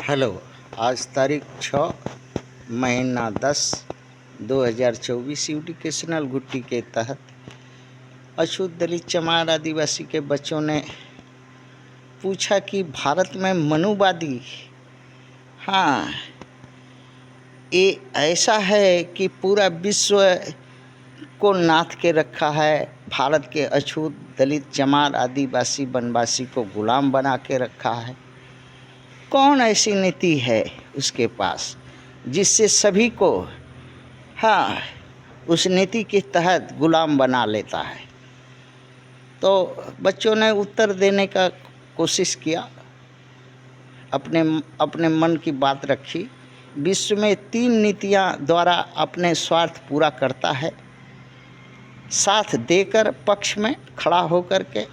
Hello. आज तारीख 6 महीना 10 2024 एजुकेशनल गुट्टी के तहत अछूत दलित चमार आदिवासी के बच्चों ने पूछा कि भारत में मनुवादी हाँ ये ऐसा है कि पूरा विश्व को नाथ के रखा है, भारत के अछूत दलित चमार आदिवासी वनवासी को गुलाम बना के रखा है। कौन ऐसी नीति है उसके पास जिससे सभी को उस नीति के तहत गुलाम बना लेता है। तो बच्चों ने उत्तर देने का कोशिश किया, अपने मन की बात रखी। विश्व में 3 नीतियां द्वारा अपने स्वार्थ पूरा करता है, साथ देकर पक्ष में खड़ा होकर के,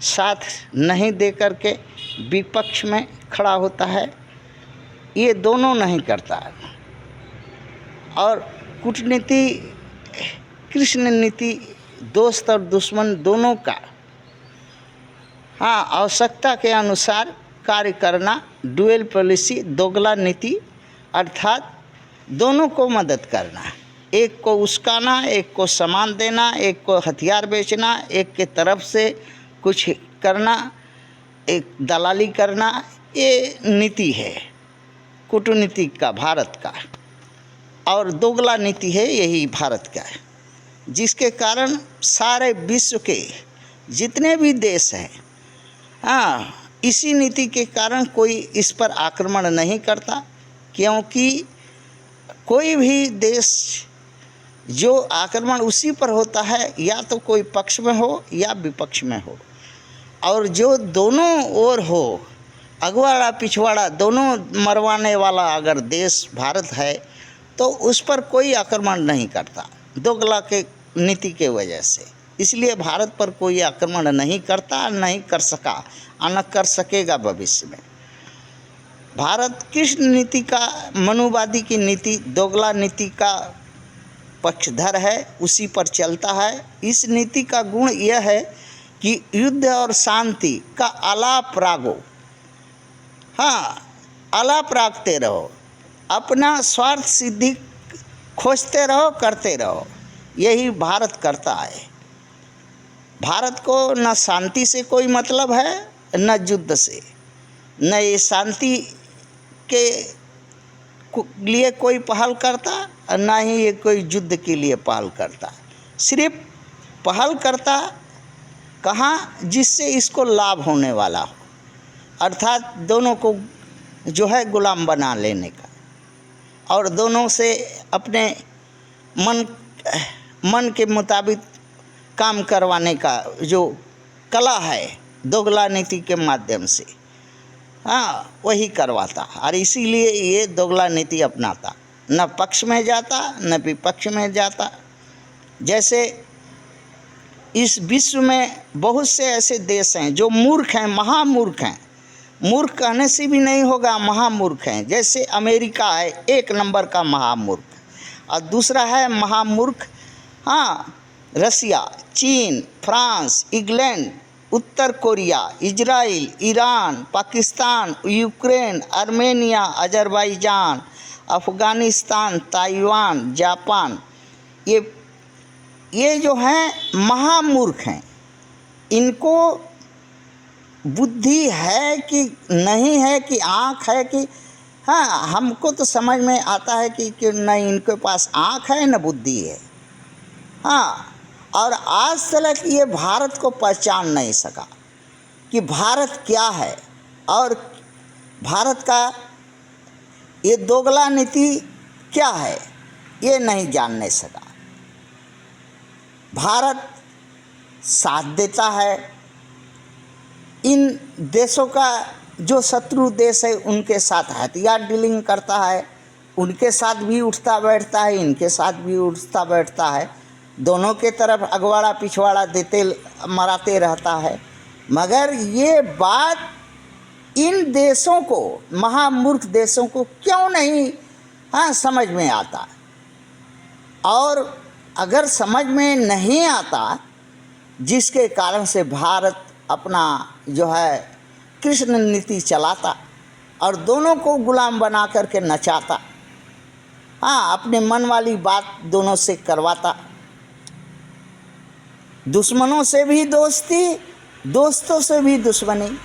साथ नहीं देकर के विपक्ष में खड़ा होता है। ये दोनों नहीं करता। और कूटनीति, कृष्ण नीति, दोस्त और दुश्मन दोनों का आवश्यकता के अनुसार कार्य करना, डुअल पॉलिसी, दोगला नीति, अर्थात दोनों को मदद करना, एक को उस्काना, एक को सामान देना, एक को हथियार बेचना, एक के तरफ से कुछ करना, एक दलाली करना। ये नीति है कूटनीति का भारत का, और दोगला नीति है यही भारत का, जिसके कारण सारे विश्व के जितने भी देश हैं इसी नीति के कारण कोई इस पर आक्रमण नहीं करता, क्योंकि कोई भी देश जो आक्रमण उसी पर होता है या तो कोई पक्ष में हो या विपक्ष में हो, और जो दोनों ओर हो, अगवाड़ा पिछवाड़ा दोनों मरवाने वाला अगर देश भारत है तो उस पर कोई आक्रमण नहीं करता, दोगला के नीति के वजह से। इसलिए भारत पर कोई आक्रमण नहीं करता, नहीं कर सका और न कर सकेगा भविष्य में। भारत कृष्ण नीति का, मनुवादी की नीति, दोगला नीति का पक्षधर है, उसी पर चलता है। इस नीति का गुण यह है कि युद्ध और शांति का आलाप रागो, आलाप रागते रहो, अपना स्वार्थ सिद्धि खोजते रहो, करते रहो। यही भारत करता है। भारत को न शांति से कोई मतलब है, न युद्ध से, न ये शांति के लिए कोई पहल करता, न ही ये कोई युद्ध के लिए पहल करता। सिर्फ पहल करता कहाँ, जिससे इसको लाभ होने वाला हो, अर्थात दोनों को जो है गुलाम बना लेने का, और दोनों से अपने मन के मुताबिक काम करवाने का जो कला है, दोगला नीति के माध्यम से वही करवाता। और इसीलिए ये दोगला नीति अपनाता, न पक्ष में जाता न विपक्ष में जाता। जैसे इस विश्व में बहुत से ऐसे देश हैं जो मूर्ख हैं, महामूर्ख हैं, मूर्ख कहने से भी नहीं होगा, महामूर्ख हैं। जैसे अमेरिका है 1 नंबर का महामूर्ख, और दूसरा है महामूर्ख रसिया, चीन, फ्रांस, इंग्लैंड, उत्तर Korea, Israel, Iran, Pakistan, Ukraine, Armenia, Azerbaijan, Afghanistan, Taiwan, Japan. ये जो हैं महामूर्ख हैं। इनको बुद्धि है कि नहीं है, कि आँख है कि हमको तो समझ में आता है कि नहीं इनके पास आँख है न बुद्धि है। और आज तक ये भारत को पहचान नहीं सका कि भारत क्या है, और भारत का ये दोगला नीति क्या है, ये नहीं जानने सका। भारत साथ देता है इन देशों का, जो शत्रु देश है उनके साथ हथियार डीलिंग करता है, उनके साथ भी उठता बैठता है, इनके साथ भी उठता बैठता है, दोनों के तरफ अगवाड़ा पिछवाड़ा देते मराते रहता है। मगर ये बात इन देशों को, महामूर्ख देशों को क्यों नहीं समझ में आता। और अगर समझ में नहीं आता, जिसके कारण से भारत अपना जो है कृष्ण नीति चलाता और दोनों को गुलाम बना करके नचाता। हाँ, अपने मन वाली बात दोनों से करवाता। दुश्मनों से भी दोस्ती, दोस्तों से भी दुश्मनी।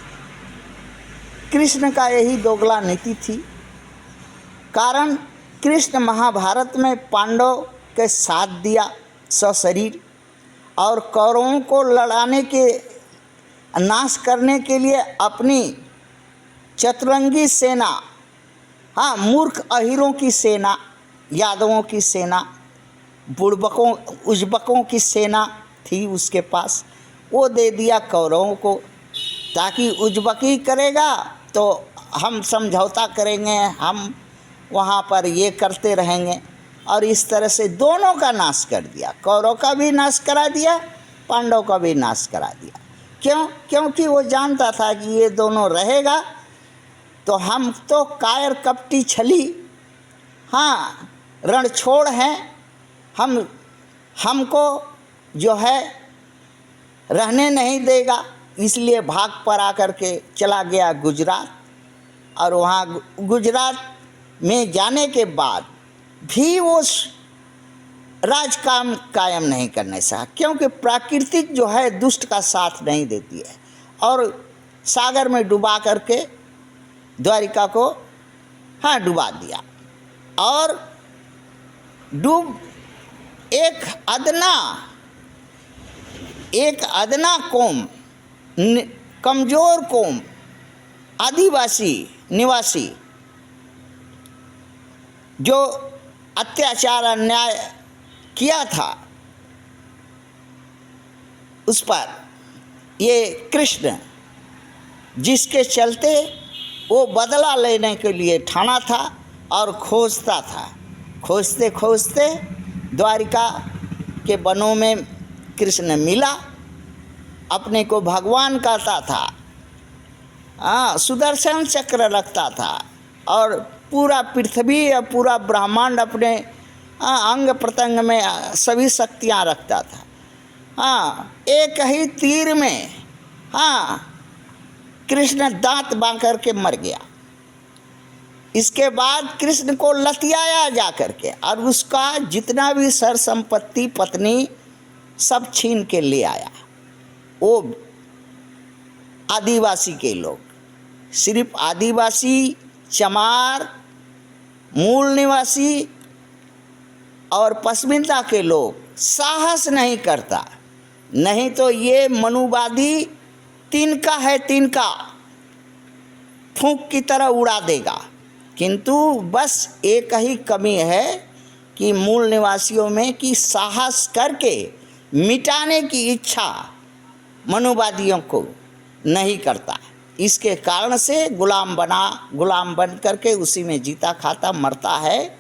कृष्ण का यही दोगला नीति थी। कारण कृष्ण महाभारत में पांडव के साथ दिया सशरीर, और कौरवों को लड़ाने के, नाश करने के लिए अपनी चतुरंगी सेना, हाँ, मूर्ख अहिरों की सेना, यादवों की सेना, बुड़बकों उज्बकों की सेना थी उसके पास, वो दे दिया कौरवों को, ताकि उज्बकी करेगा तो हम समझौता करेंगे, हम वहाँ पर ये करते रहेंगे। और इस तरह से दोनों का नाश कर दिया, कौरव का भी नाश करा दिया, पांडव का भी नाश करा दिया। क्यों? क्योंकि वो जानता था कि ये दोनों रहेगा तो हम तो कायर कपटी छली, हाँ, रणछोड़ हैं, हमको जो है रहने नहीं देगा। इसलिए भाग पर आकर के चला गया गुजरात, और वहाँ गुजरात में जाने के बाद भी वो राजकाम कायम नहीं करने सका, क्योंकि प्राकृतिक जो है दुष्ट का साथ नहीं देती है, और सागर में डुबा करके द्वारिका को, हाँ, डुबा दिया। और एक अदना कौम, कमज़ोर कौम, आदिवासी निवासी, जो अत्याचार अन्याय किया था उस पर ये कृष्ण, जिसके चलते वो बदला लेने के लिए ठाना था और खोजता था। खोजते खोजते द्वारिका के वनों में कृष्ण मिला, अपने को भगवान कहता था, हाँ, सुदर्शन चक्र रखता था, और पूरा पृथ्वी और पूरा ब्रह्मांड अपने अंग प्रत्यंग में सभी शक्तियाँ रखता था। हाँ, एक ही तीर में, हाँ, कृष्ण दांत बांध करके मर गया। इसके बाद कृष्ण को लतियाया जा करके, और उसका जितना भी सर संपत्ति, पत्नी, सब छीन के ले आया। वो आदिवासी के लोग, सिर्फ आदिवासी, चमार, मूल निवासी और पश्मीना के लोग साहस नहीं करता, नहीं तो ये मनुवादी तिनका है, तिनका फूंक की तरह उड़ा देगा। किंतु बस एक ही कमी है कि मूल निवासियों में कि साहस करके मिटाने की इच्छा मनुवादियों को नहीं करता। इसके कारण से गुलाम बन करके उसी में जीता खाता मरता है।